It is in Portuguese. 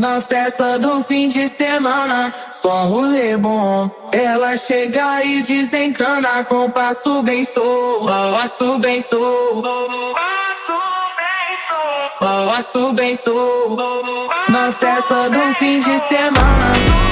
Na festa do fim de semana, só rolê bom. Ela chega e desencana com passo bem solto, passo bem solto, passo bem solto. Na festa do fim de semana.